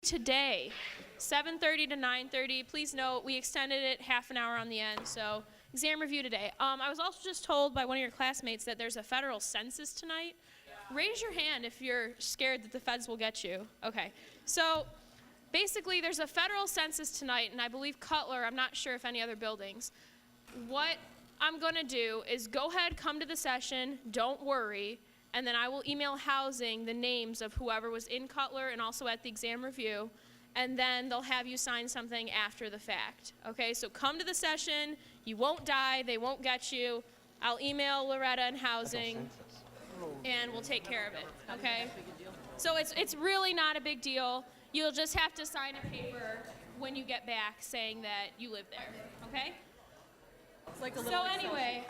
Today, 7:30 to 9:30. Please note, we extended it half an hour on the end, so exam review today. I was also just told by one of your classmates that there's a federal census tonight. Raise your hand if you're scared that the feds will get you. Okay, so basically there's a federal census tonight, and I believe Cutler, I'm not sure if any other buildings. What I'm gonna do is go ahead, come to the session, don't worry, and then I will email housing the names of whoever was in Cutler and also at the exam review, and then they'll have you sign something after the fact. Okay, so come to the session, you won't die, they won't get you. I'll email Loretta and housing, and we'll take care of it, okay? So it's really not a big deal. You'll just have to sign a paper when you get back saying that you live there, okay? Like so anyway,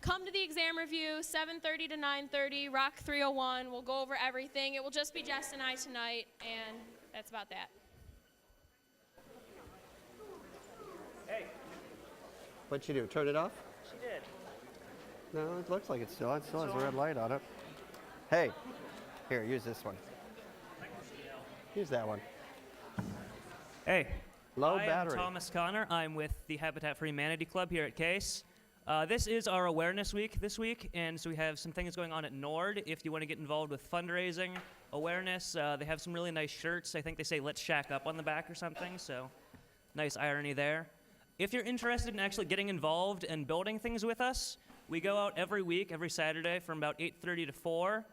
come to the exam review, 7:30 to 9:30, Rock 301. We'll go over everything. It will just be Jess and I tonight, and that's about that. Hey. What'd you do, turn it off? She did. No, it looks like it still has a red light on it. Hey, here, use this one. Use that one. Hey. Low I battery. am Thomas Connor. I'm with the Habitat for Humanity Club here at Case. This is our awareness week this week, and so we have some things going on at Nord. If you want to get involved with fundraising, awareness, they have some really nice shirts. I think they say "Let's Shack Up" on the back or something, so nice irony there. If you're interested in actually getting involved and building things with us, we go out every week, every Saturday from about 8:30 to 4.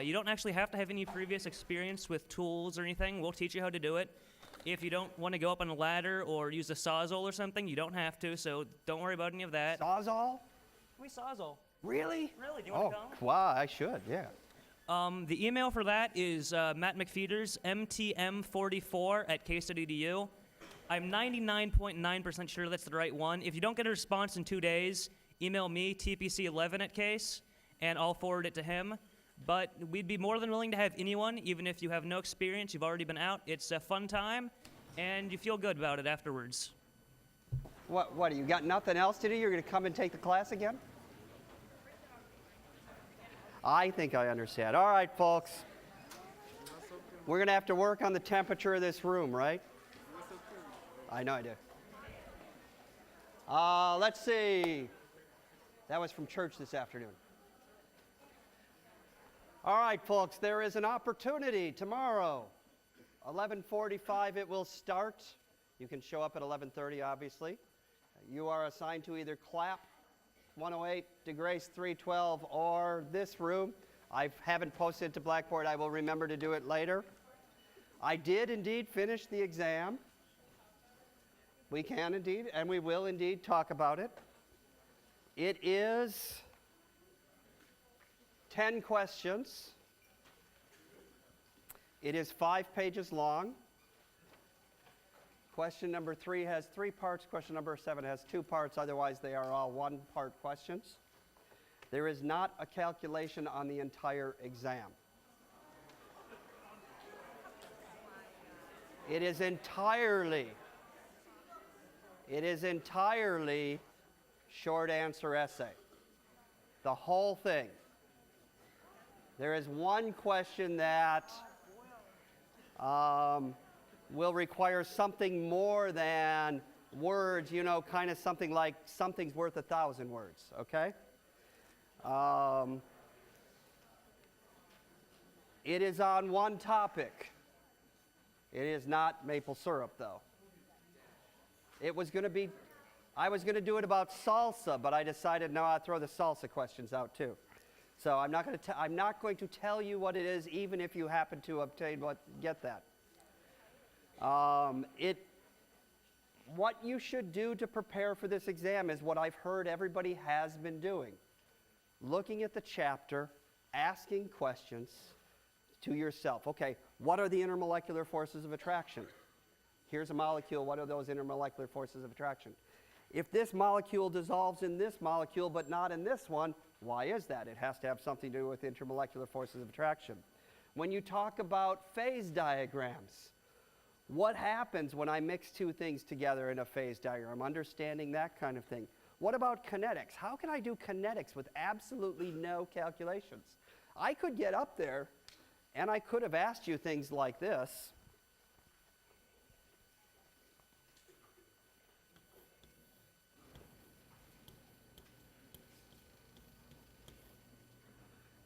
You don't actually have to have any previous experience with tools or anything. We'll teach you how to do it. If you don't want to go up on a ladder or use a sawzall or something, you don't have to, so don't worry about any of that. Sawzall? We sawzall. Really? Really? Do you want to come? Wow, I should, yeah. The email for that is Matt McFeeters, mtm44@case.edu. I'm 99.9% sure that's the right one. If you don't get a response in 2 days, email me, tpc11@case, and I'll forward it to him. But we'd be more than willing to have anyone, even if you have no experience, you've already been out. It's a fun time, and you feel good about it afterwards. What, you got nothing else to do? You're going to come and take the class again? I think I understand. All right, folks. We're going to have to work on the temperature of this room, right? I know I do. Let's see. That was from church this afternoon. All right, folks, there is an opportunity tomorrow. 11:45 it will start. You can show up at 11:30, obviously. You are assigned to either CLAP 108, DeGrace 312, or this room. I haven't posted it to Blackboard. I will remember to do it later. I did indeed finish the exam. We can indeed, and we will indeed talk about it. It is 10 questions. It is 5 pages long. Question number 3 has 3 parts. Question number 7 has 2 parts. Otherwise, they are all 1-part questions. There is not a calculation on the entire exam. It is entirely short answer essay. The whole thing. There is one question that will require something more than words, you know, kind of something like something's worth 1,000 words, okay? It is on one topic. It is not maple syrup, though. I was going to do it about salsa, but I decided, no, I'll throw the salsa questions out, too. So I'm not going to tell you what it is, even if you happen to get that. What you should do to prepare for this exam is what I've heard everybody has been doing. Looking at the chapter, asking questions to yourself. Okay, what are the intermolecular forces of attraction? Here's a molecule. What are those intermolecular forces of attraction? If this molecule dissolves in this molecule but not in this one, why is that? It has to have something to do with intermolecular forces of attraction. When you talk about phase diagrams, what happens when I mix 2 things together in a phase diagram? Understanding that kind of thing. What about kinetics? How can I do kinetics with absolutely no calculations? I could get up there and I could have asked you things like this.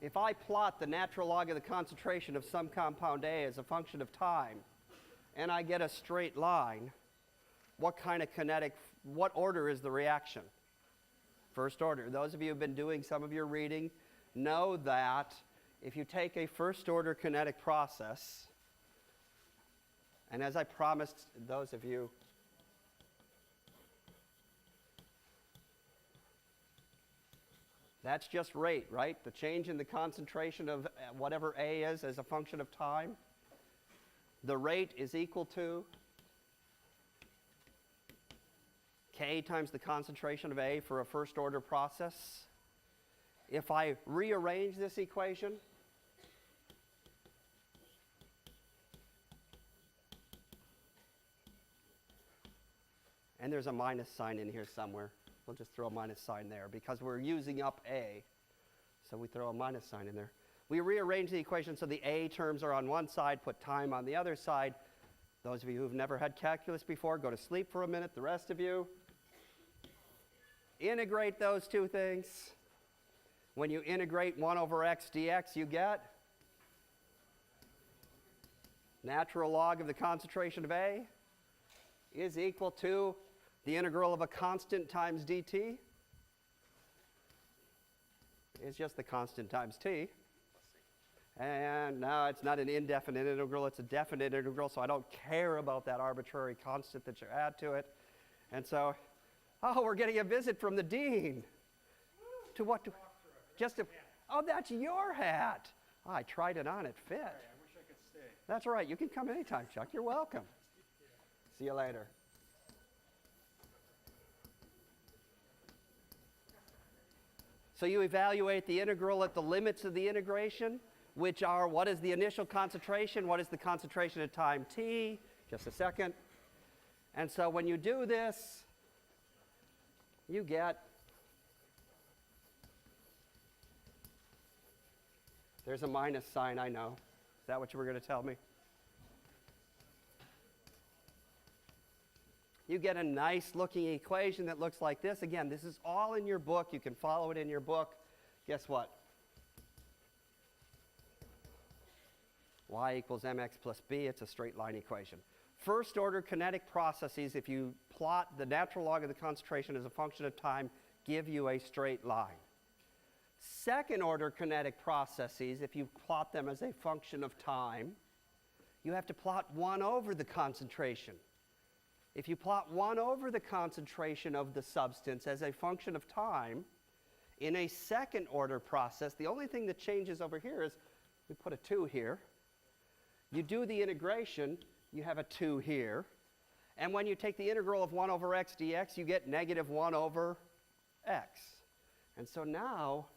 if I plot the natural log of the concentration of some compound A as a function of time, and I get a straight line, what kind of what order is the reaction? First order. Those of you who have been doing some of your reading know that if you take a first order kinetic process, and as I promised those of you, that's just rate, right? The change in the concentration of whatever A is as a function of time. The rate is equal to K times the concentration of A for a first order process. If I rearrange this equation, and there's a minus sign in here somewhere. We'll just throw a minus sign there because we're using up A. So we throw a minus sign in there. We rearrange the equation so the A terms are on one side, put time on the other side. Those of you who've never had calculus before, go to sleep for a minute. The rest of you, integrate those two things. When you integrate 1 over x dx, you get natural log of the concentration of A is equal to the integral of a constant times dt is just the constant times t. And now it's not an indefinite integral, it's a definite integral, so I don't care about that arbitrary constant that you add to it. And so, oh, we're getting a visit from the dean. To what? Oh, that's your hat. Oh, I tried it on, it fit. Sorry, I wish I could stay. That's all right, you can come anytime, Chuck, you're welcome. See you later. So you evaluate the integral at the limits of the integration, which are what is the initial concentration, what is the concentration at time t, just a second. And so when you do this, you get, there's a minus sign, I know. Is that what you were going to tell me? You get a nice looking equation that looks like this. Again, this is all in your book. You can follow it in your book. Guess what? Y equals mx plus b. It's a straight line equation. First order kinetic processes, if you plot the natural log of the concentration as a function of time, give you a straight line. Second order kinetic processes, if you plot them as a function of time, you have to plot 1 over the concentration. If you plot 1 over the concentration of the substance as a function of time, in a second order process, the only thing that changes over here is we put a 2 here. You do the integration, you have a 2 here. And when you take the integral of 1 over x dx, you get negative 1 over x. And so now,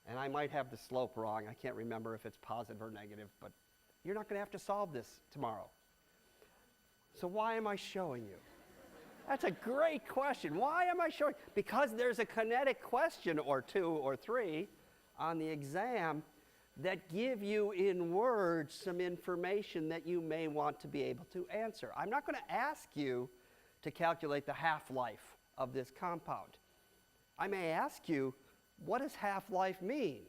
and I might have the slope wrong. I can't remember if it's positive or negative, but you're not going to have to solve this tomorrow. So why am I showing you? That's a great question. Why am I showing? Because there's a kinetic question or 2 or 3 on the exam that give you in words some information that you may want to be able to answer. I'm not going to ask you to calculate the half-life of this compound. I may ask you, what does half-life mean?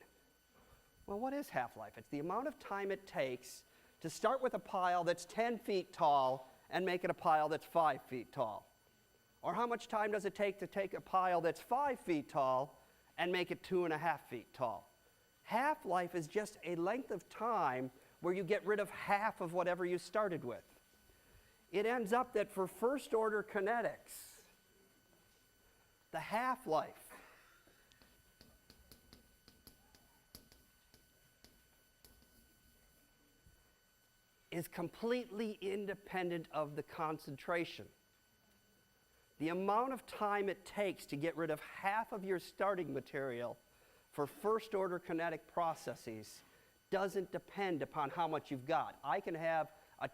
Well, what is half-life? It's the amount of time it takes to start with a pile that's 10 feet tall and make it a pile that's 5 feet tall. Or how much time does it take to take a pile that's 5 feet tall and make it 2.5 feet tall? Half-life is just a length of time where you get rid of half of whatever you started with. It ends up that for first order kinetics, the half-life is completely independent of the concentration. The amount of time it takes to get rid of half of your starting material for first order kinetic processes doesn't depend upon how much you've got. I can have a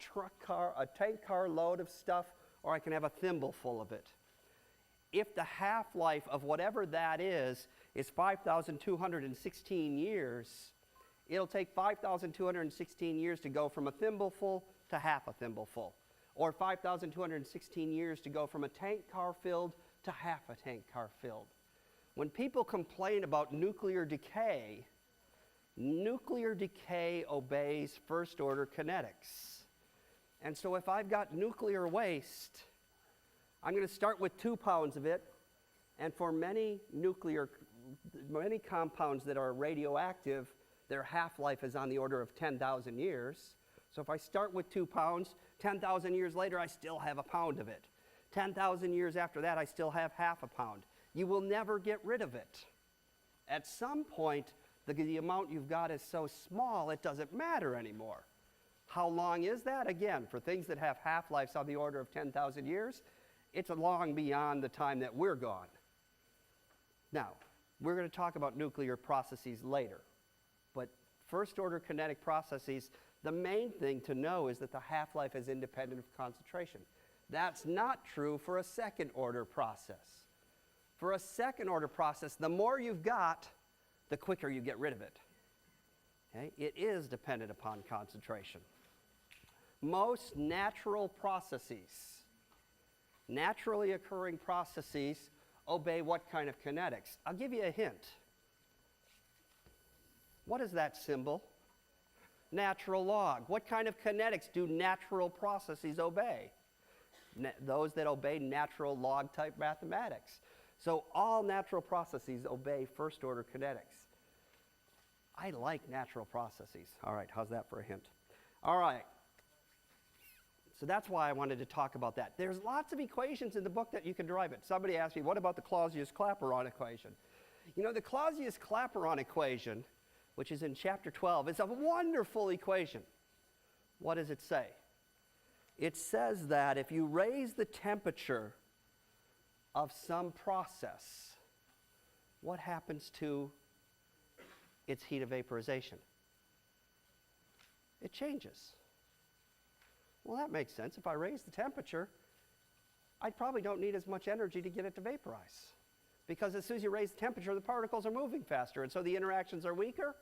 tank car load of stuff, or I can have a thimble full of it. If the half-life of whatever that is 5,216 years, it'll take 5,216 years to go from a thimbleful to half a thimbleful. or 5,216 years to go from a tank car filled to half a tank car filled. When people complain about nuclear decay obeys first order kinetics. And so if I've got nuclear waste, I'm going to start with 2 pounds of it, and for many compounds that are radioactive, their half-life is on the order of 10,000 years. So if I start with 2 pounds, 10,000 years later, I still have a pound of it. 10,000 years after that, I still have half a pound. You will never get rid of it. At some point, the amount you've got is so small, it doesn't matter anymore. How long is that? Again, for things that have half-lives on the order of 10,000 years, it's long beyond the time that we're gone. Now, we're going to talk about nuclear processes later. But first-order kinetic processes, the main thing to know is that the half-life is independent of concentration. That's not true for a second-order process. For a second-order process, the more you've got, the quicker you get rid of it. Okay? It is dependent upon concentration. Most natural processes, naturally occurring processes, obey what kind of kinetics? I'll give you a hint. What is that symbol? Natural log. What kind of kinetics do natural processes obey? Those that obey natural log type mathematics. So all natural processes obey first order kinetics. I like natural processes. All right, how's that for a hint? All right. So that's why I wanted to talk about that. There's lots of equations in the book that you can derive it. Somebody asked me, what about the Clausius-Clapeyron equation? You know, the Clausius-Clapeyron equation, which is in chapter 12, is a wonderful equation. What does it say? It says that if you raise the temperature of some process, what happens to its heat of vaporization? It changes. Well, that makes sense. If I raise the temperature, I probably don't need as much energy to get it to vaporize. Because as soon as you raise the temperature, the particles are moving faster, and so the interactions are weaker.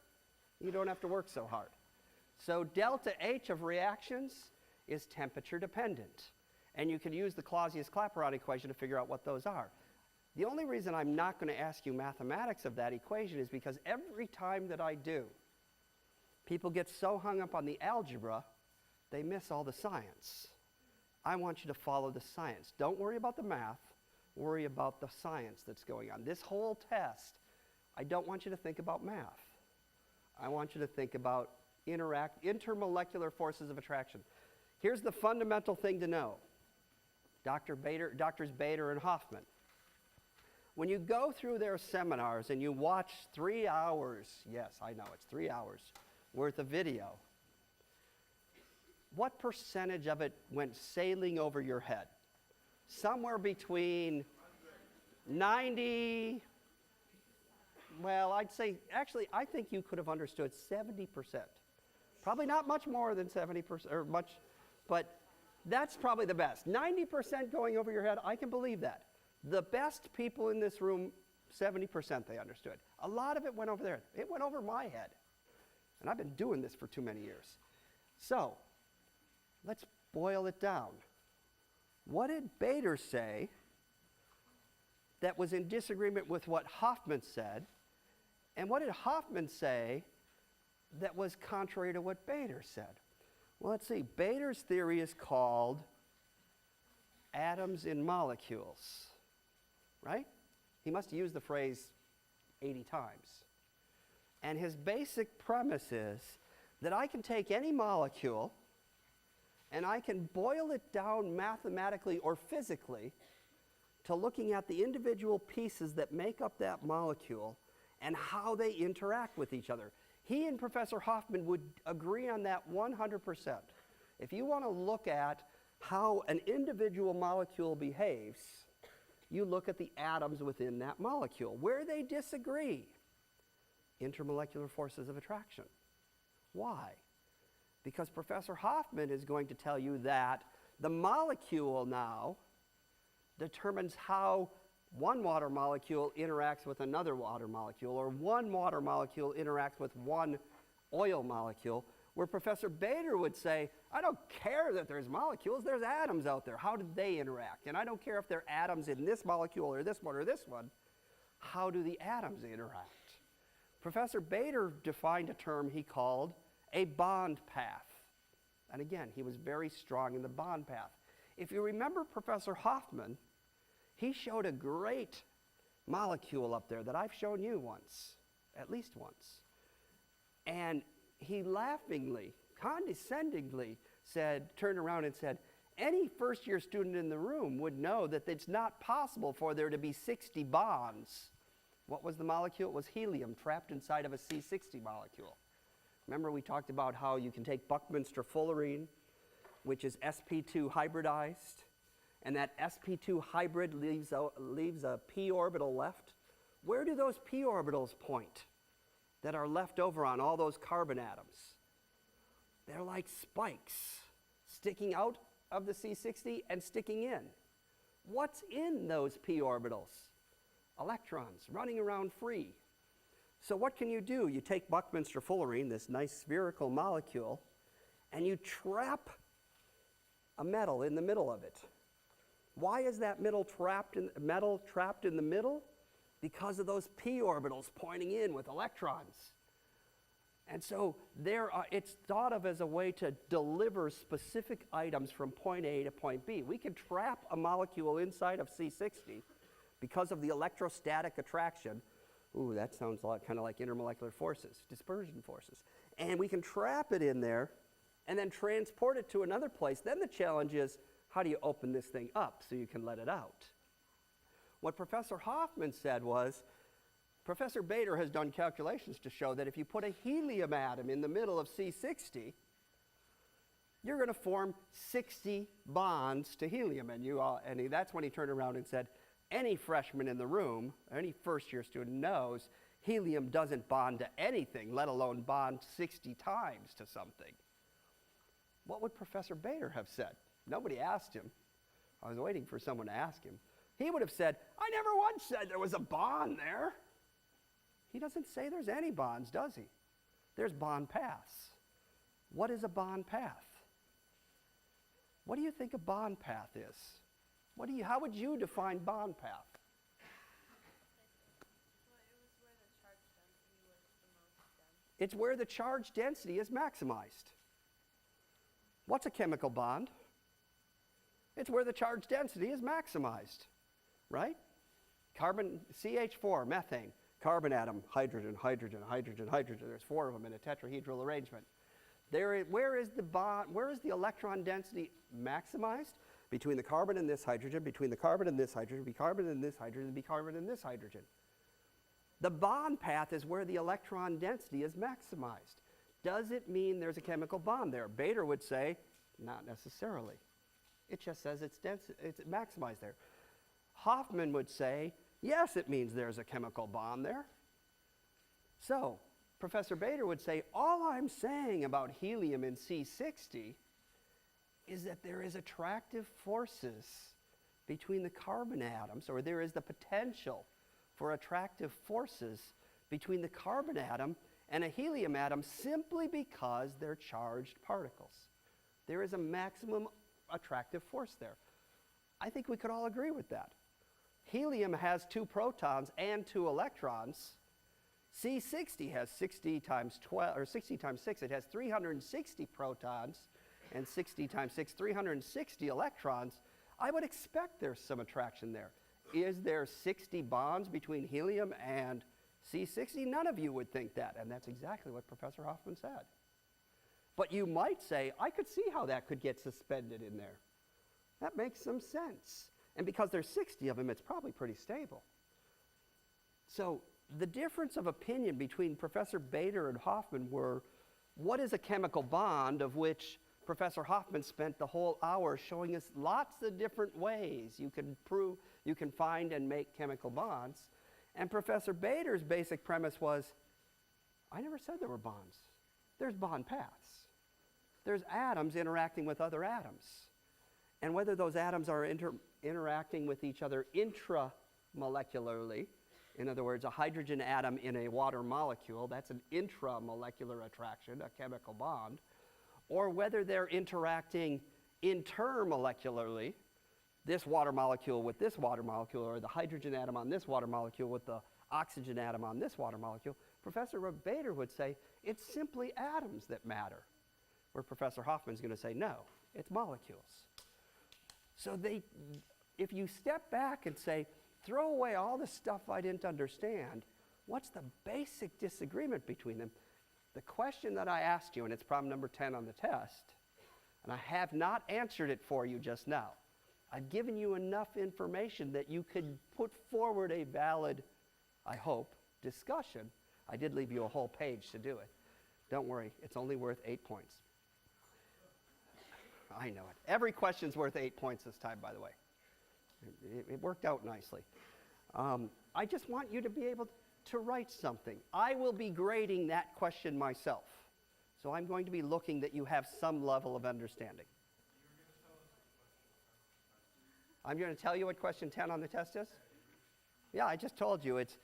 You don't have to work so hard. So delta H of reactions is temperature dependent. And you can use the Clausius-Clapeyron equation to figure out what those are. The only reason I'm not going to ask you mathematics of that equation is because every time that I do, people get so hung up on the algebra, they miss all the science. I want you to follow the science. Don't worry about the math. Worry about the science that's going on. This whole test, I don't want you to think about math. I want you to think about intermolecular forces of attraction. Here's the fundamental thing to know. Doctors Bader and Hoffman. When you go through their seminars and you watch 3 hours, yes, I know, it's 3 hours worth of video, what percentage of it went sailing over your head? Somewhere between 90, well, I'd say, actually, I think you could have understood 70%. Probably not much more than 70%, or much, but that's probably the best. 90% going over your head, I can believe that. The best people in this room, 70% they understood. A lot of it went over there. It went over my head. And I've been doing this for too many years. So, let's boil it down. What did Bader say that was in disagreement with what Hoffman said? And what did Hoffman say that was contrary to what Bader said? Well, let's see. Bader's theory is called atoms in molecules, right? He must have used the phrase 80 times. And his basic premise is that I can take any molecule and I can boil it down mathematically or physically to looking at the individual pieces that make up that molecule and how they interact with each other. He and Professor Hoffman would agree on that 100%. If you want to look at how an individual molecule behaves, you look at the atoms within that molecule. Where they disagree, intermolecular forces of attraction. Why? Because Professor Hoffman is going to tell you that the molecule now determines how one water molecule interacts with another water molecule, or one water molecule interacts with one oil molecule, Where Professor Bader would say, I don't care that there's molecules, there's atoms out there. How do they interact? And I don't care if they're atoms in this molecule or this one or this one. How do the atoms interact? Professor Bader defined a term he called a bond path. And again, he was very strong in the bond path. If you remember Professor Hoffman, he showed a great molecule up there that I've shown you once, at least once. And he laughingly, condescendingly turned around and said, any first-year student in the room would know that it's not possible for there to be 60 bonds. What was the molecule? It was helium trapped inside of a C60 molecule. Remember we talked about how you can take Buckminster fullerene, which is sp2 hybridized, and that sp2 hybrid leaves a p orbital left. Where do those p orbitals point that are left over on all those carbon atoms? They're like spikes sticking out of the C60 and sticking in. What's in those p orbitals? Electrons running around free. So what can you do? You take Buckminster fullerene, this nice spherical molecule, and you trap a metal in the middle of it. Why is that metal trapped in the middle? Because of those p orbitals pointing in with electrons. And so it's thought of as a way to deliver specific items from point A to point B. We can trap a molecule inside of C60 because of the electrostatic attraction. Ooh, that sounds kind of like intermolecular forces, dispersion forces. And we can trap it in there and then transport it to another place. Then the challenge is, how do you open this thing up so you can let it out? What Professor Hoffman said was, Professor Bader has done calculations to show that if you put a helium atom in the middle of C60, you're going to form 60 bonds to helium. And that's when he turned around and said, any freshman in the room, any first-year student knows helium doesn't bond to anything, let alone bond 60 times to something. What would Professor Bader have said? Nobody asked him. I was waiting for someone to ask him. He would have said, I never once said there was a bond there. He doesn't say there's any bonds, does he? There's bond paths. What is a bond path? What do you think a bond path is? How would you define bond path? It's where the charge density is maximized. What's a chemical bond? It's where the charge density is maximized, right? Carbon, CH4, methane, carbon atom, hydrogen, hydrogen, hydrogen, hydrogen. There's 4 of them in a tetrahedral arrangement. Where is the electron density maximized? Between the carbon and this hydrogen, between the carbon and this hydrogen, between carbon and this hydrogen, between carbon and this hydrogen. The bond path is where the electron density is maximized. Does it mean there's a chemical bond there? Bader would say, not necessarily. It just says it's maximized there. Hoffman would say, yes, it means there's a chemical bond there. So, Professor Bader would say, all I'm saying about helium in C60 is that there is attractive forces between the carbon atoms, or there is the potential for attractive forces between the carbon atom and a helium atom simply because they're charged particles. There is a maximum attractive force there. I think we could all agree with that. Helium has 2 protons and 2 electrons. C60 has 60 times 12, or 60 times 6, it has 360 protons, and 60 times 6, 360 electrons. I would expect there's some attraction there. Is there 60 bonds between helium and C60? None of you would think that, and that's exactly what Professor Hoffman said. But you might say, I could see how that could get suspended in there. That makes some sense. And because there's 60 of them, it's probably pretty stable. So the difference of opinion between Professor Bader and Hoffman were, what is a chemical bond, of which Professor Hoffman spent the whole hour showing us lots of different ways you can find and make chemical bonds. And Professor Bader's basic premise was, I never said there were bonds. There's bond paths. There's atoms interacting with other atoms. And whether those atoms are interacting with each other intramolecularly, in other words, a hydrogen atom in a water molecule, that's an intramolecular attraction, a chemical bond, or whether they're interacting intermolecularly, this water molecule with this water molecule, or the hydrogen atom on this water molecule with the oxygen atom on this water molecule, Professor Bader would say it's simply atoms that matter, where Professor Hoffman's going to say no, it's molecules. So if you step back and say, throw away all the stuff I didn't understand, what's the basic disagreement between them? The question that I asked you, and it's problem number 10 on the test, and I have not answered it for you just now. I've given you enough information that you could put forward a valid, I hope, discussion. I did leave you a whole page to do it. Don't worry, it's only worth 8 points. I know it. Every question's worth 8 points this time, by the way. It worked out nicely. I just want you to be able to write something. I will be grading that question myself. So I'm going to be looking that you have some level of understanding. I'm going to tell you what question 10 on the test is? Yeah, I just told you. It's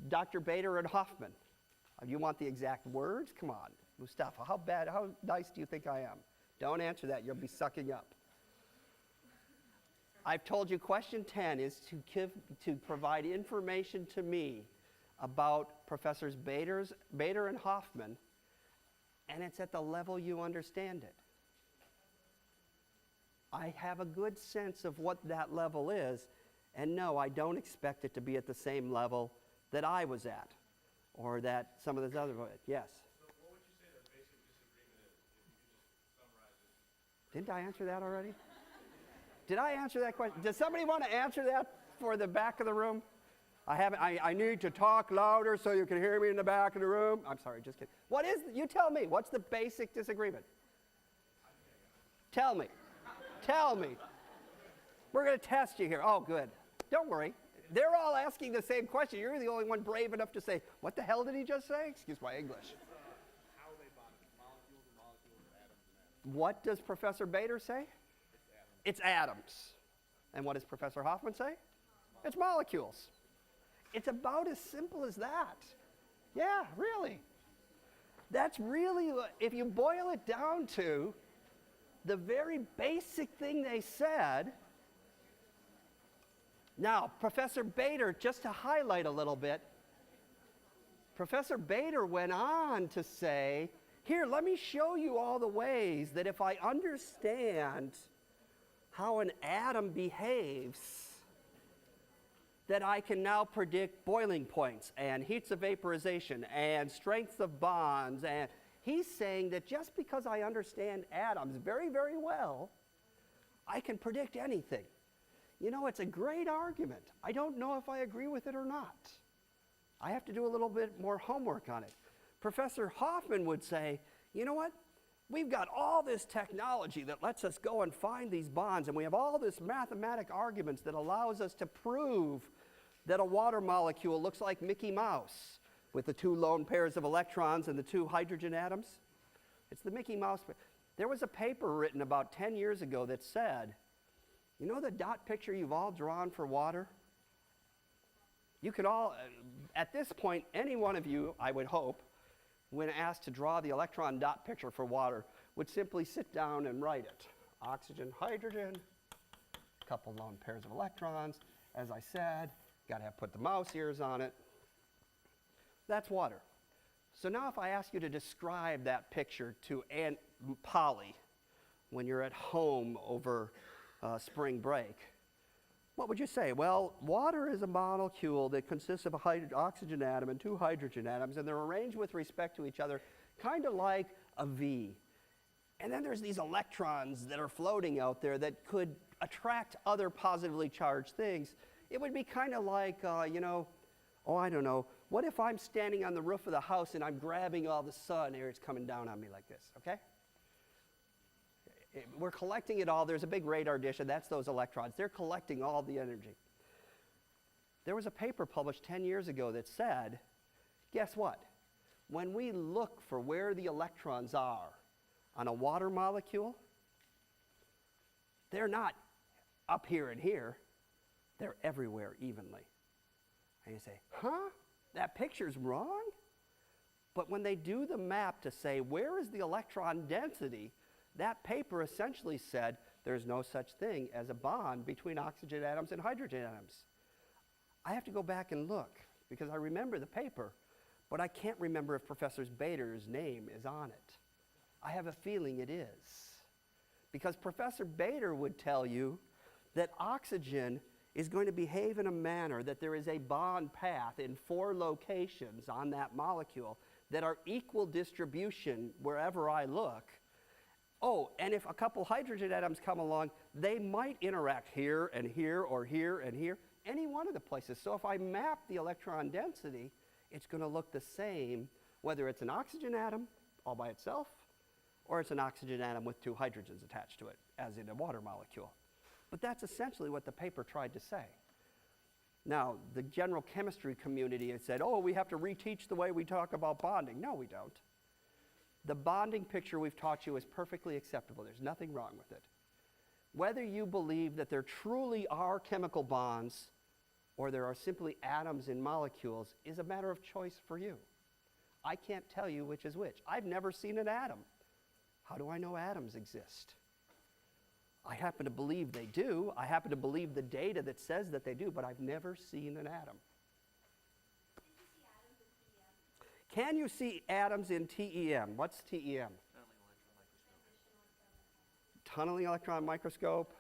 Dr. Bader and Hoffman. You want the exact words? Come on, Mustafa, how nice do you think I am? Don't answer that, you'll be sucking up. I've told you question 10 is to provide information to me about Professors Bader and Hoffman, and it's at the level you understand it. I have a good sense of what that level is, and no, I don't expect it to be at the same level that I was at, or that some of those other, yes? So what would you say the basic disagreement is, if you could just summarize it? Didn't I answer that already? Did I answer that question? Does somebody want to answer that for the back of the room? I haven't. I need to talk louder so you can hear me in the back of the room. I'm sorry, just kidding. What is, you tell me, what's the basic disagreement? Tell me. Tell me. We're going to test you here. Oh, good. Don't worry. They're all asking the same question. You're the only one brave enough to say, what the hell did he just say? Excuse my English. How they bond it, molecules and molecules, atoms and atoms. What does Professor Bader say? It's atoms. And what does Professor Hoffman say? It's molecules. It's about as simple as that. Yeah, really. That's really, if you boil it down to the very basic thing they said. Now, Professor Bader, just to highlight a little bit, Professor Bader went on to say, here, let me show you all the ways that if I understand how an atom behaves, that I can now predict boiling points and heats of vaporization and strengths of bonds. And he's saying that just because I understand atoms very, very well, I can predict anything. You know, it's a great argument. I don't know if I agree with it or not. I have to do a little bit more homework on it. Professor Hoffman would say, you know what? We've got all this technology that lets us go and find these bonds, and we have all this mathematic arguments that allows us to prove that a water molecule looks like Mickey Mouse with the 2 lone pairs of electrons and the 2 hydrogen atoms. It's the Mickey Mouse. There was a paper written about 10 years ago that said, you know the dot picture you've all drawn for water? You could all, at this point, any one of you, I would hope, when asked to draw the electron dot picture for water, would simply sit down and write it. Oxygen, hydrogen, a couple lone pairs of electrons. As I said, got to put the mouse ears on it. That's water. So now if I ask you to describe that picture to Aunt Polly when you're at home over spring break, what would you say? Well, water is a molecule that consists of an oxygen atom and 2 hydrogen atoms, and they're arranged with respect to each other, kind of like a V. And then there's these electrons that are floating out there that could attract other positively charged things. It would be kind of like, you know, oh, I don't know, what if I'm standing on the roof of the house and I'm grabbing all the sun air, it's coming down on me like this, okay? We're collecting it all. There's a big radar dish, and that's those electrons. They're collecting all the energy. There was a paper published 10 years ago that said, guess what? When we look for where the electrons are on a water molecule, they're not up here and here. They're everywhere evenly. And you say, huh? That picture's wrong? But when they do the map to say, where is the electron density, that paper essentially said there's no such thing as a bond between oxygen atoms and hydrogen atoms. I have to go back and look because I remember the paper, but I can't remember if Professor Bader's name is on it. I have a feeling it is. Because Professor Bader would tell you that oxygen is going to behave in a manner that there is a bond path in 4 locations on that molecule that are equal distribution wherever I look. Oh, and if a couple hydrogen atoms come along, they might interact here and here or here and here, any one of the places. So if I map the electron density, it's going to look the same whether it's an oxygen atom all by itself or it's an oxygen atom with 2 hydrogens attached to it, as in a water molecule. But that's essentially what the paper tried to say. Now, the general chemistry community has said, oh, we have to reteach the way we talk about bonding. No, we don't. The bonding picture we've taught you is perfectly acceptable. There's nothing wrong with it. Whether you believe that there truly are chemical bonds or there are simply atoms in molecules is a matter of choice for you. I can't tell you which is which. I've never seen an atom. How do I know atoms exist? I happen to believe they do. I happen to believe the data that says that they do, but I've never seen an atom. Can you see atoms in TEM? What's TEM? Tunneling electron microscope.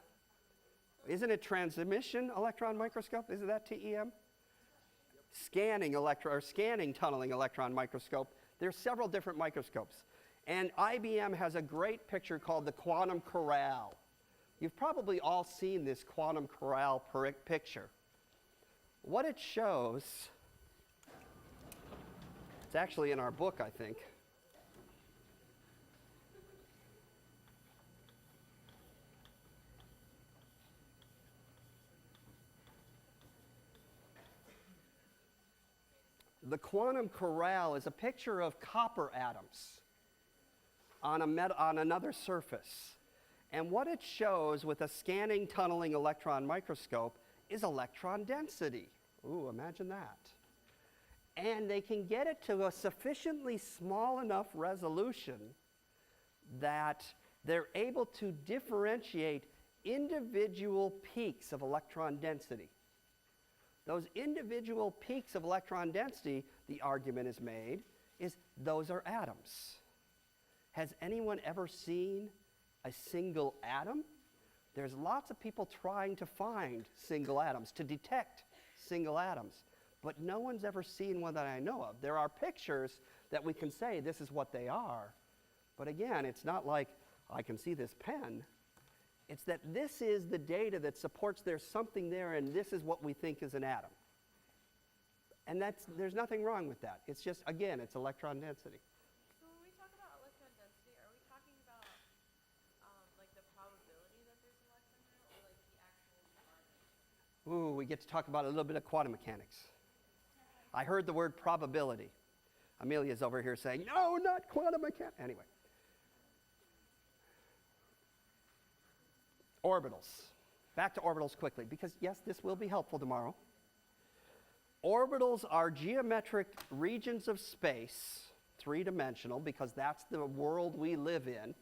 Isn't it transmission electron microscope? Isn't that TEM? Scanning tunneling electron microscope. There's several different microscopes. And IBM has a great picture called the quantum corral. You've probably all seen this quantum corral picture. What it shows, it's actually in our book, I think. The quantum corral is a picture of copper atoms on another surface. And what it shows with a scanning tunneling electron microscope is electron density. Ooh, imagine that. And they can get it to a sufficiently small enough resolution that they're able to differentiate individual peaks of electron density. Those individual peaks of electron density, the argument is made, is those are atoms. Has anyone ever seen a single atom? There's lots of people trying to find single atoms, to detect single atoms, but no one's ever seen one that I know of. There are pictures that we can say this is what they are, but again, it's not like I can see this pen. It's that this is the data that supports there's something there and this is what we think is an atom. And there's nothing wrong with that. It's just, again, it's electron density. So when we talk about electron density, are we talking about like the probability that there's an electron there, or like the actual charge? Ooh, we get to talk about a little bit of quantum mechanics. I heard the word probability. Amelia's over here saying, no, not quantum mechanics. Anyway. Orbitals. Back to orbitals quickly, because yes, this will be helpful tomorrow. Orbitals are geometric regions of space, 3-dimensional, because that's the world we live in.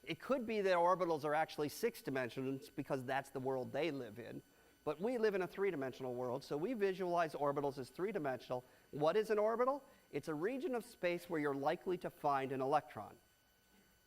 It could be that orbitals are actually 6-dimensional, because that's the world they live in. But we live in a 3-dimensional world, so we visualize orbitals as 3-dimensional. What is an orbital? It's a region of space where you're likely to find an electron.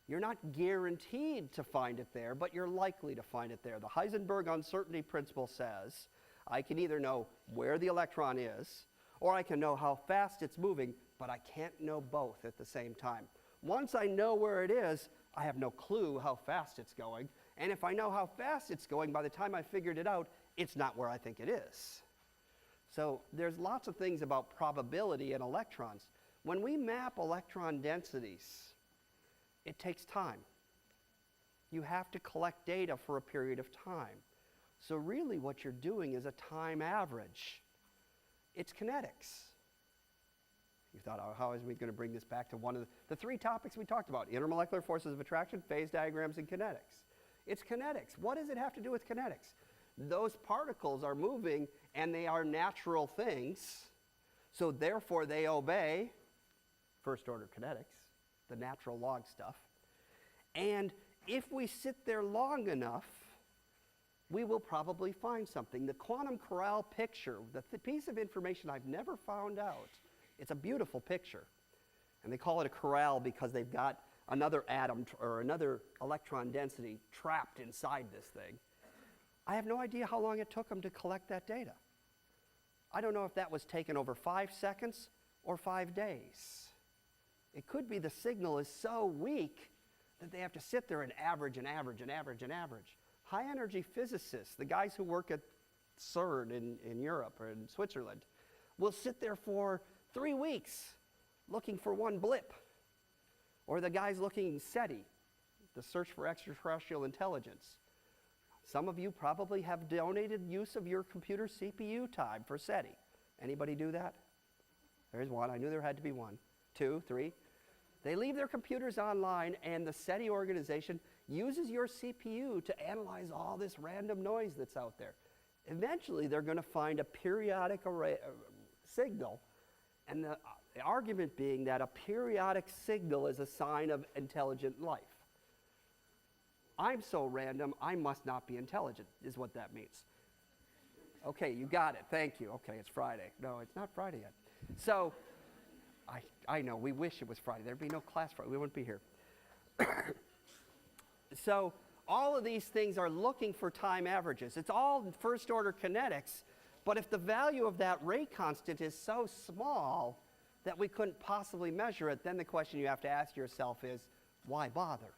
You're not guaranteed to find it there, but you're likely to find it there. The Heisenberg uncertainty principle says, I can either know where the electron is, or I can know how fast it's moving, but I can't know both at the same time. Once I know where it is, I have no clue how fast it's going. And if I know how fast it's going, by the time I figured it out, it's not where I think it is. So there's lots of things about probability in electrons. When we map electron densities, it takes time. You have to collect data for a period of time. So really what you're doing is a time average. It's kinetics. You thought, oh, how is we going to bring this back to one of the 3 topics we talked about? Intermolecular forces of attraction, phase diagrams, and kinetics. It's kinetics. What does it have to do with kinetics? Those particles are moving and they are natural things, so therefore they obey first order kinetics, the natural log stuff. And if we sit there long enough, we will probably find something. The quantum corral picture, the piece of information I've never found out, it's a beautiful picture. And they call it a corral because they've got another atom or another electron density trapped inside this thing. I have no idea how long it took them to collect that data. I don't know if that was taken over 5 seconds or 5 days. It could be the signal is so weak that they have to sit there and average and average and average and average. High energy physicists, the guys who work at CERN in Europe or in Switzerland, will sit there for 3 weeks looking for one blip. Or the guys looking SETI, the search for extraterrestrial intelligence. Some of you probably have donated use of your computer CPU time for SETI. Anybody do that? There's one. I knew there had to be 1, 2, 3. They leave their computers online, and the SETI organization uses your CPU to analyze all this random noise that's out there. Eventually, they're going to find a periodic signal, and the argument being that a periodic signal is a sign of intelligent life. I'm so random, I must not be intelligent, is what that means. Okay, you got it. Thank you. Okay, it's Friday. No, it's not Friday yet. So, I know, we wish it was Friday. There'd be no class Friday. We wouldn't be here. So, all of these things are looking for time averages. It's all first order kinetics, but if the value of that rate constant is so small that we couldn't possibly measure it, then the question you have to ask yourself is, why bother?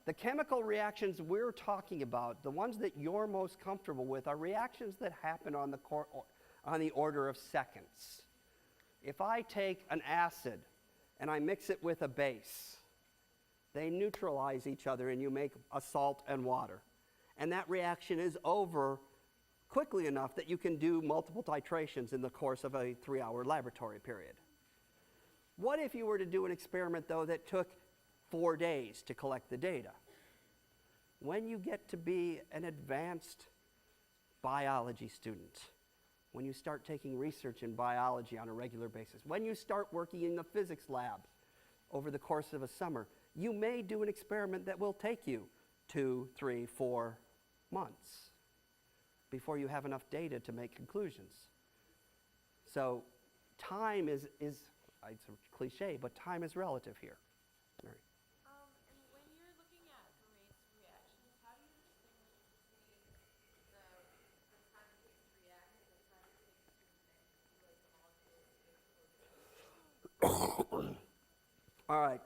The chemical reactions we're talking about, the ones that you're most comfortable with, are reactions that happen on the order of seconds. If I take an acid and I mix it with a base, they neutralize each other and you make a salt and water. And that reaction is over quickly enough that you can do multiple titrations in the course of a 3-hour laboratory period. What if you were to do an experiment, though, that took 4 days to collect the data? When you get to be an advanced biology student, when you start taking research in biology on a regular basis, when you start working in the physics lab over the course of a summer, you may do an experiment that will take you 2, 3, 4 months before you have enough data to make conclusions. So time is it's a cliche, but time is relative here. Mary. And when you're looking at the rates of reactions, how do you distinguish between the time it takes to react and the time it takes to manipulate the molecules to get closer? All right.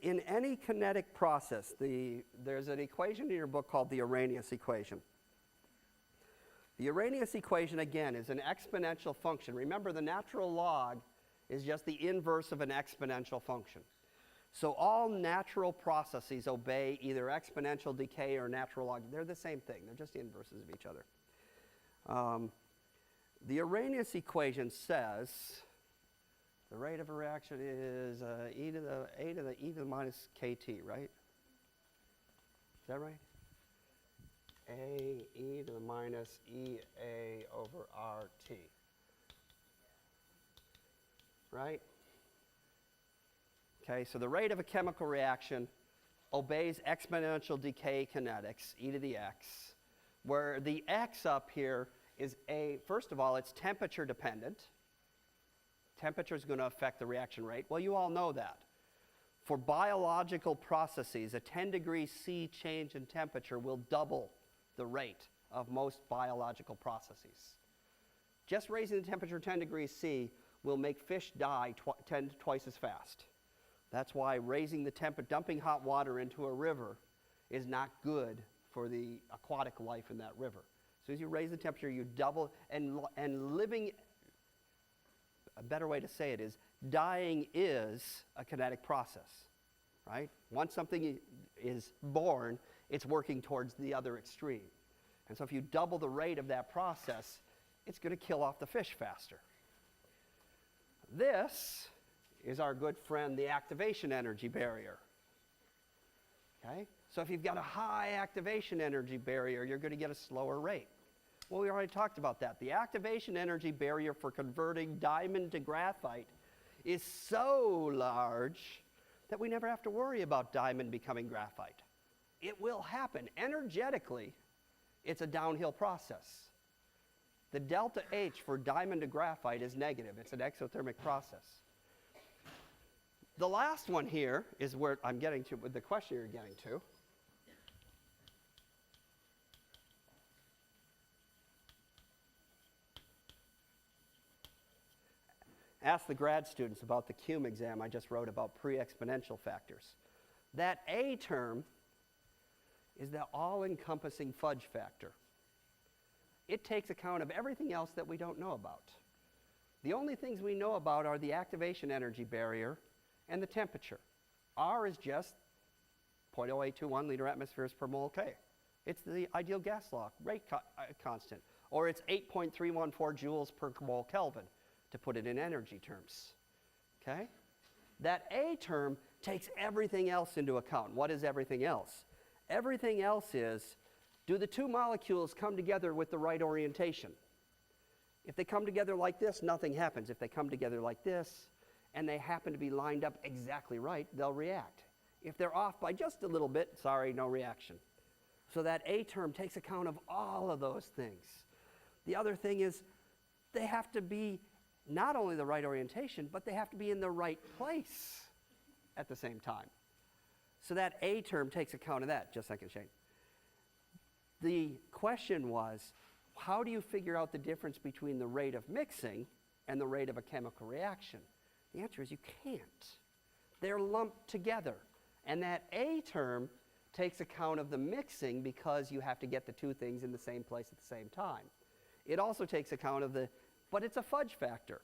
In any kinetic process, there's an equation in your book called the Arrhenius equation. The Arrhenius equation, again, is an exponential function. Remember, the natural log is just the inverse of an exponential function. So all natural processes obey either exponential decay or natural log. They're the same thing. They're just inverses of each other. The Arrhenius equation says the rate of a reaction is e to the minus kt, right? Is that right? A e to the minus EA over RT. Right? Okay, so the rate of a chemical reaction obeys exponential decay kinetics, e to the x, where the x up here is first of all, it's temperature dependent. Temperature is going to affect the reaction rate. Well, you all know that. For biological processes, a 10 degrees C change in temperature will double the rate of most biological processes. Just raising the temperature 10 degrees C will make fish die twice as fast. That's why raising the temperature, dumping hot water into a river is not good for the aquatic life in that river. As soon as you raise the temperature, you double, and living, a better way to say it is, dying is a kinetic process, right? Once something is born, it's working towards the other extreme. And so if you double the rate of that process, it's going to kill off the fish faster. This is our good friend, the activation energy barrier. Okay? So if you've got a high activation energy barrier, you're going to get a slower rate. Well, we already talked about that. The activation energy barrier for converting diamond to graphite is so large that we never have to worry about diamond becoming graphite. It will happen. Energetically, it's a downhill process. The delta H for diamond to graphite is negative. It's an exothermic process. The last one here is where I'm getting to, with the question you're getting to. Ask the grad students about the CUME exam I just wrote about pre-exponential factors. That A term is the all-encompassing fudge factor. It takes account of everything else that we don't know about. The only things we know about are the activation energy barrier and the temperature. R is just 0.0821 liter atmospheres per mole K. It's the ideal gas law rate constant. Or it's 8.314 joules per mole Kelvin, to put it in energy terms. Okay? That A term takes everything else into account. What is everything else? Everything else is, do the two molecules come together with the right orientation? If they come together like this, nothing happens. If they come together like this, and they happen to be lined up exactly right, they'll react. If they're off by just a little bit, sorry, no reaction. So that A term takes account of all of those things. The other thing is, they have to be not only the right orientation, but they have to be in the right place at the same time. So that A term takes account of that. Just a second, Shane. The question was, how do you figure out the difference between the rate of mixing and the rate of a chemical reaction? The answer is you can't. They're lumped together. And that A term takes account of the mixing because you have to get the two things in the same place at the same time. It also takes account of but it's a fudge factor.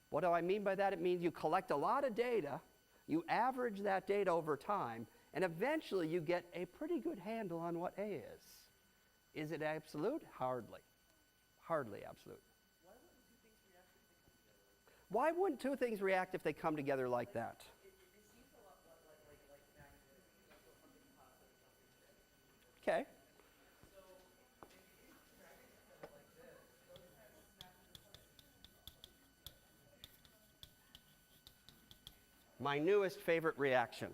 What do I mean by that? It means you collect a lot of data, you average that data over time, and eventually you get a pretty good handle on what A is. Is it absolute? Hardly. Hardly absolute. Why wouldn't two things react if they come together like that? Okay. My newest favorite reaction.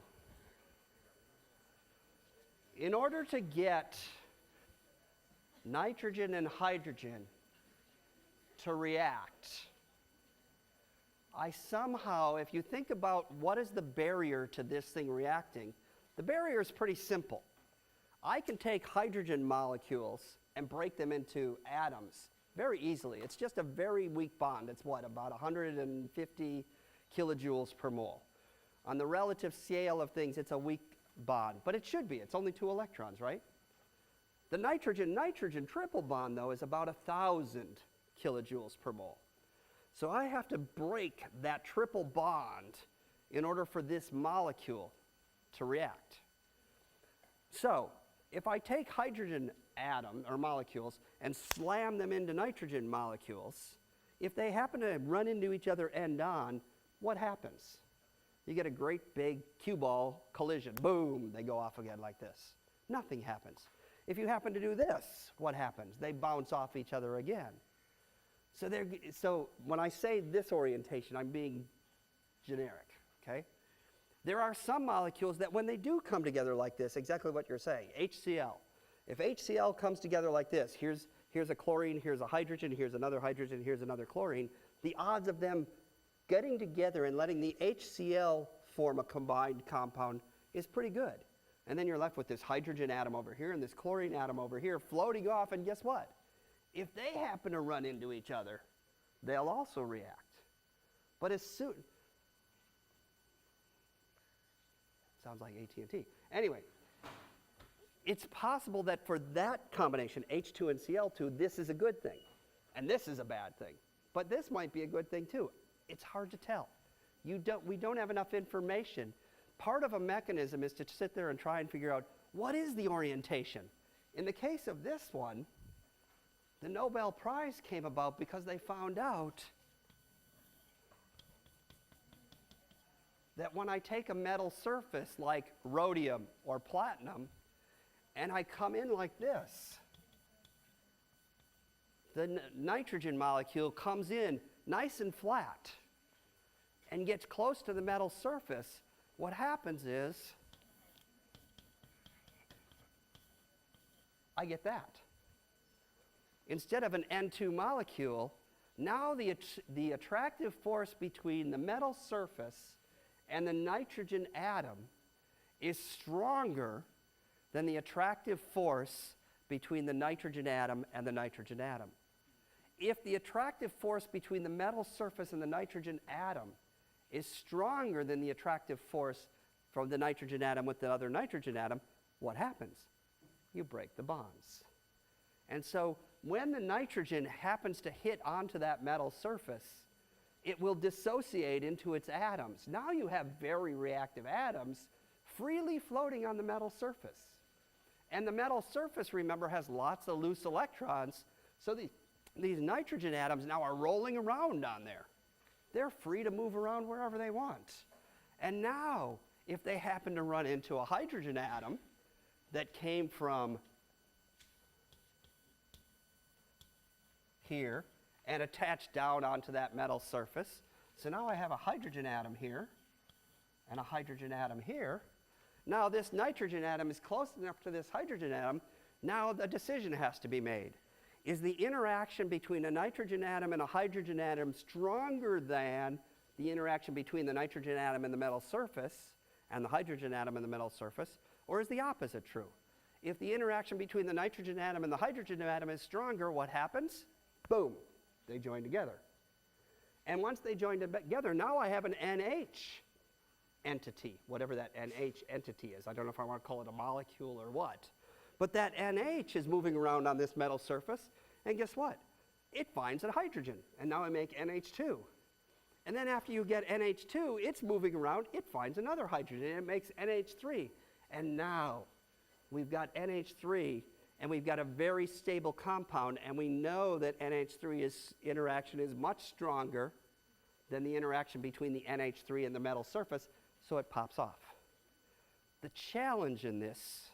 In order to get nitrogen and hydrogen to react, I somehow, if you think about what is the barrier to this thing reacting, the barrier is pretty simple. I can take hydrogen molecules and break them into atoms very easily. It's just a very weak bond. It's what, about 150 kilojoules per mole. On the relative scale of things, it's a weak bond, but it should be. It's only 2 electrons, right? The nitrogen-nitrogen triple bond, though, is about 1,000 kilojoules per mole. So I have to break that triple bond in order for this molecule to react. So if I take hydrogen atom or molecules and slam them into nitrogen molecules, if they happen to run into each other end on, what happens? You get a great big cue ball collision. Boom, they go off again like this. Nothing happens. If you happen to do this, what happens? They bounce off each other again. So when I say this orientation, I'm being generic, okay? There are some molecules that when they do come together like this, exactly what you're saying, HCl. If HCl comes together like this, here's a chlorine, here's a hydrogen, here's another hydrogen, here's another chlorine, the odds of them getting together and letting the HCl form a combined compound is pretty good. And then you're left with this hydrogen atom over here and this chlorine atom over here floating off, and guess what? If they happen to run into each other, they'll also react. But as soon, sounds like AT&T. Anyway, it's possible that for that combination, H2 and Cl2, this is a good thing, and this is a bad thing. But this might be a good thing too. It's hard to tell. We don't have enough information. Part of a mechanism is to sit there and try and figure out what is the orientation. In the case of this one, the Nobel Prize came about because they found out that when I take a metal surface like rhodium or platinum and I come in like this, the nitrogen molecule comes in nice and flat and gets close to the metal surface, what happens is I get that. Instead of an N2 molecule, now the attractive force between the metal surface and the nitrogen atom is stronger than the attractive force between the nitrogen atom and the nitrogen atom. If the attractive force between the metal surface and the nitrogen atom is stronger than the attractive force from the nitrogen atom with the other nitrogen atom, what happens? You break the bonds. And so when the nitrogen happens to hit onto that metal surface, it will dissociate into its atoms. Now you have very reactive atoms freely floating on the metal surface. And the metal surface, remember, has lots of loose electrons, so these nitrogen atoms now are rolling around on there. They're free to move around wherever they want. And now, if they happen to run into a hydrogen atom that came from here and attached down onto that metal surface, so now I have a hydrogen atom here and a hydrogen atom here. Now this nitrogen atom is close enough to this hydrogen atom. Now the decision has to be made. Is the interaction between a nitrogen atom and a hydrogen atom stronger than the interaction between the nitrogen atom and the metal surface and the hydrogen atom and the metal surface, or is the opposite true? If the interaction between the nitrogen atom and the hydrogen atom is stronger, what happens? Boom, they join together. And once they join together, now I have an NH entity, whatever that NH entity is. I don't know if I want to call it a molecule or what. But that NH is moving around on this metal surface, and guess what? It finds a hydrogen, and now I make NH2. And then after you get NH2, it's moving around, it finds another hydrogen, and it makes NH3. And now we've got NH3, and we've got a very stable compound, and we know that NH3 interaction is much stronger than the interaction between the NH3 and the metal surface, so it pops off. The challenge in this,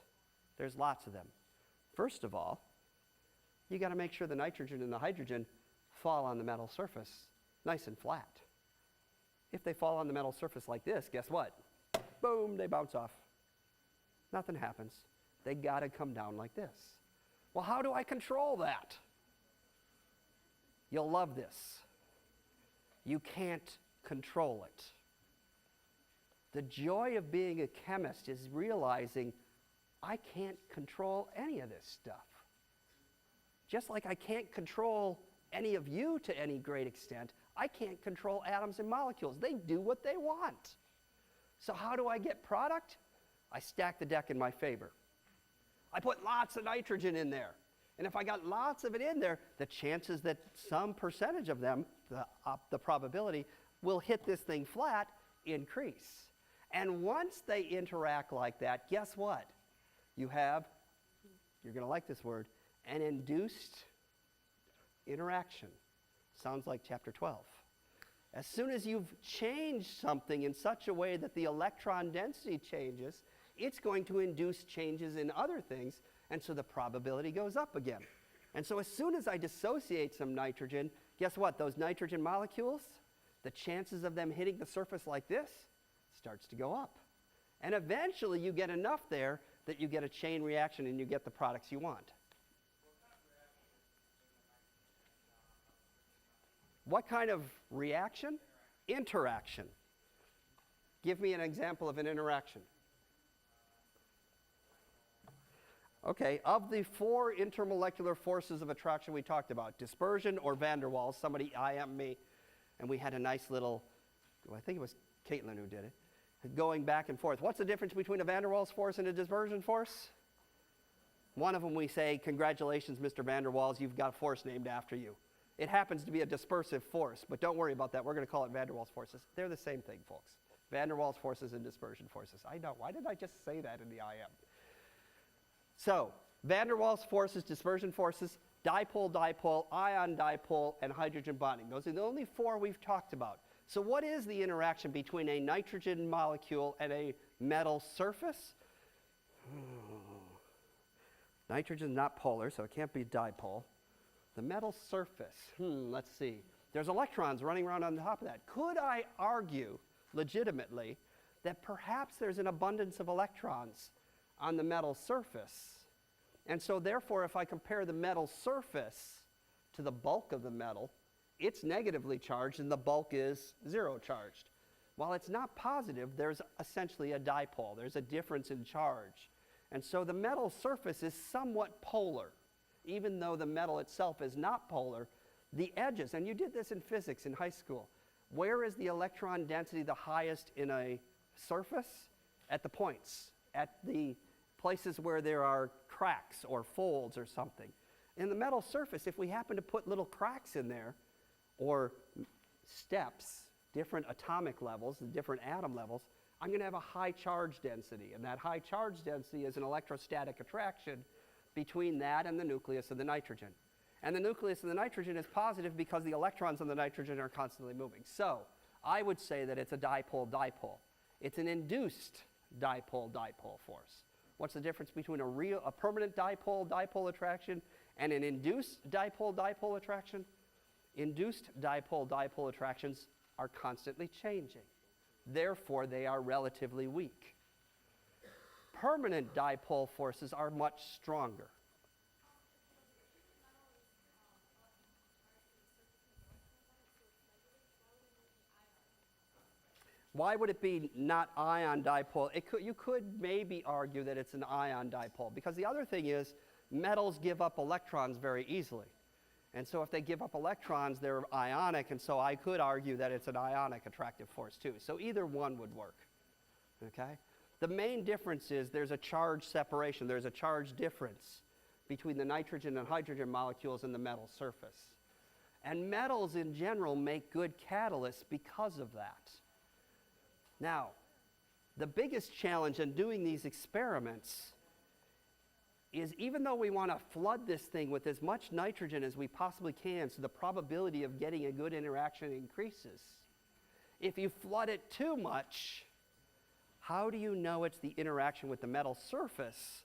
there's lots of them. First of all, you got to make sure the nitrogen and the hydrogen fall on the metal surface nice and flat. If they fall on the metal surface like this, guess what? Boom, they bounce off. Nothing happens. They got to come down like this. Well, how do I control that? You'll love this. You can't control it. The joy of being a chemist is realizing I can't control any of this stuff. Just like I can't control any of you to any great extent, I can't control atoms and molecules. They do what they want. So how do I get product? I stack the deck in my favor. I put lots of nitrogen in there. And if I got lots of it in there, the chances that some percentage of them, the probability, will hit this thing flat increase. And once they interact like that, guess what? You have, you're going to like this word, an induced interaction. Sounds like chapter 12. As soon as you've changed something in such a way that the electron density changes, it's going to induce changes in other things, and so the probability goes up again. And so as soon as I dissociate some nitrogen, guess what? Those nitrogen molecules, the chances of them hitting the surface like this starts to go up. And eventually you get enough there that you get a chain reaction and you get the products you want. What kind of reaction? Interaction. Give me an example of an interaction. Okay, of the 4 intermolecular forces of attraction we talked about, dispersion or van der Waals, somebody IM'd me, and we had a nice little, well, I think it was Caitlin who did it, going back and forth. What's the difference between a van der Waals force and a dispersion force? One of them we say, congratulations, Mr. van der Waals, you've got a force named after you. It happens to be a dispersive force, but don't worry about that. We're going to call it van der Waals forces. They're the same thing, folks. Van der Waals forces and dispersion forces. I know. Why did I just say that in the IM? So, van der Waals forces, dispersion forces, dipole-dipole, ion-dipole, and hydrogen bonding. Those are the only 4 we've talked about. So what is the interaction between a nitrogen molecule and a metal surface? Nitrogen's not polar, so it can't be dipole. The metal surface, let's see. There's electrons running around on the top of that. Could I argue legitimately that perhaps there's an abundance of electrons on the metal surface? And so therefore, if I compare the metal surface to the bulk of the metal, it's negatively charged and the bulk is zero charged. While it's not positive, there's essentially a dipole. There's a difference in charge. And so the metal surface is somewhat polar. Even though the metal itself is not polar, the edges, and you did this in physics in high school, where is the electron density the highest in a surface? At the points, at the places where there are cracks or folds or something. In the metal surface, if we happen to put little cracks in there, or steps, different atomic levels, different atom levels, I'm going to have a high charge density. And that high charge density is an electrostatic attraction between that and the nucleus of the nitrogen. And the nucleus of the nitrogen is positive because the electrons on the nitrogen are constantly moving. So I would say that it's a dipole-dipole. It's an induced dipole-dipole force. What's the difference between a permanent dipole-dipole attraction and an induced dipole-dipole attraction? Induced dipole-dipole attractions are constantly changing. Therefore, they are relatively weak. Permanent dipole forces are much stronger. Why would it be not ion dipole? You could maybe argue that it's an ion dipole, because the other thing is metals give up electrons very easily. And so if they give up electrons, they're ionic, and so I could argue that it's an ionic attractive force too. So either one would work, okay? The main difference is there's a charge separation. There's a charge difference between the nitrogen and hydrogen molecules in the metal surface. And metals in general make good catalysts because of that. Now, the biggest challenge in doing these experiments is, even though we want to flood this thing with as much nitrogen as we possibly can so the probability of getting a good interaction increases, if you flood it too much, how do you know it's the interaction with the metal surface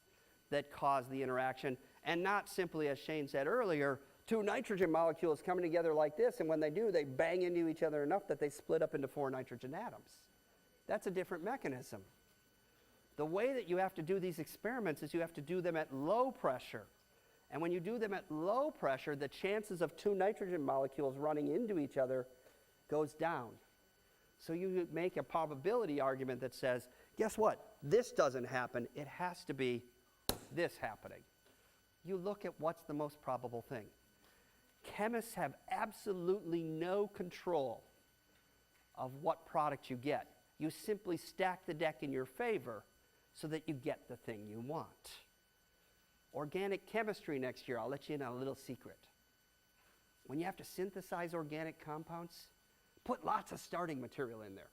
that caused the interaction, and not simply, as Shane said earlier, two nitrogen molecules coming together like this, and when they do, they bang into each other enough that they split up into 4 nitrogen atoms? That's a different mechanism. The way that you have to do these experiments is you have to do them at low pressure. And when you do them at low pressure, the chances of 2 nitrogen molecules running into each other goes down. So you make a probability argument that says, guess what? This doesn't happen. It has to be this happening. You look at what's the most probable thing. Chemists have absolutely no control of what product you get. You simply stack the deck in your favor so that you get the thing you want. Organic chemistry next year, I'll let you in on a little secret. When you have to synthesize organic compounds, put lots of starting material in there,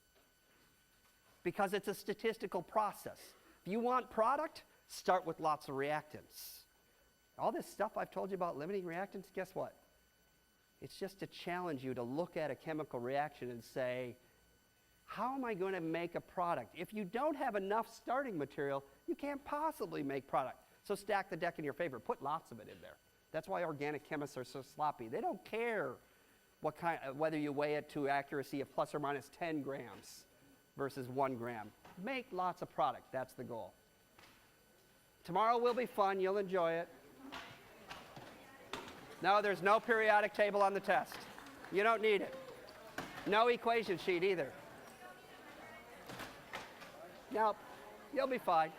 because it's a statistical process. If you want product, start with lots of reactants. All this stuff I've told you about limiting reactants, guess what? It's just to challenge you to look at a chemical reaction and say, how am I going to make a product? If you don't have enough starting material, you can't possibly make product. So stack the deck in your favor. Put lots of it in there. That's why organic chemists are so sloppy. They don't care whether you weigh it to accuracy of plus or minus 10 grams versus 1 gram. Make lots of product. That's the goal. Tomorrow will be fun. You'll enjoy it. No, there's no periodic table on the test. You don't need it. No equation sheet either. Nope, you'll be fine.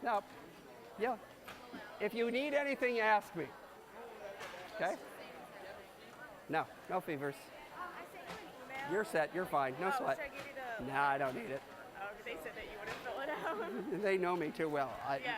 Nope, yeah. If you need anything, ask me. Okay? No fevers. I sent you an email. You're set, you're fine, no sweat. Should I give you the? Nah, I don't need it. Oh, they said that you wouldn't fill it out. They know me too well. Yeah.